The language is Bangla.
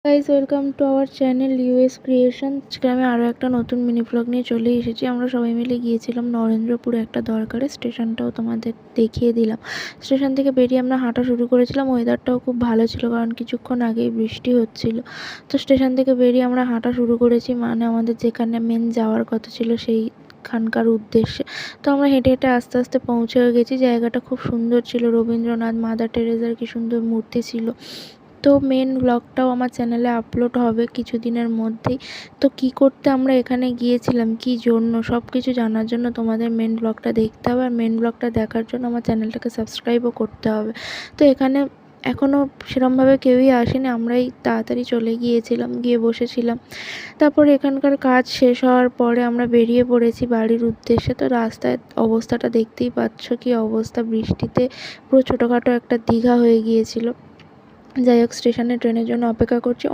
Guys, welcome to our channel US creation. আজকে আমি আরও একটা নতুন মিনি ব্লগ নিয়ে চলে এসেছি। আমরা সবাই মিলে গিয়েছিলাম নরেন্দ্রপুরে একটা দরকারে। স্টেশনটাও তোমাদের দেখিয়ে দিলাম। স্টেশন থেকে বেরিয়ে আমরা হাঁটা শুরু করেছিলাম। ওয়েদারটাও খুব ভালো ছিল, কারণ কিছুক্ষণ আগেই বৃষ্টি হচ্ছিল। তো স্টেশন থেকে বেরিয়ে আমরা হাঁটা শুরু করেছি, মানে আমাদের যেখানে মেন যাওয়ার কথা ছিল সেইখানকার উদ্দেশ্যে। তো আমরা হেঁটে হেঁটে আস্তে আস্তে পৌঁছে গেছি। জায়গাটা খুব সুন্দর ছিল। রবীন্দ্রনাথ, মাদার টেরেসার কি সুন্দর মূর্তি ছিল। তো মেন ব্লগটাও আমার চ্যানেলে আপলোড হবে কিছুদিনের মধ্যেই। তো কি করতে আমরা এখানে গিয়েছিলাম, কি জন্য, সব কিছু জানার জন্য তোমাদের মেন ব্লগটা দেখতে হবে। আর মেন ব্লগটা দেখার জন্য আমার চ্যানেলটাকে সাবস্ক্রাইবও করতে হবে। তো এখানে এখনও সেরমভাবে কেউই আসেনি, আমরাই তাড়াতাড়ি চলে গিয়েছিলাম, গিয়ে বসেছিলাম। তারপর এখানকার কাজ শেষ হওয়ার পরে আমরা বেরিয়ে পড়েছি বাড়ির উদ্দেশ্যে। তো রাস্তায় অবস্থাটা দেখতেই পাচ্ছ, কি অবস্থা, বৃষ্টিতে পুরো ছোটোখাটো একটা দীঘা হয়ে গিয়েছিল। যাই হোক, স্টেশনে ট্রেনের জন্য অপেক্ষা করছি।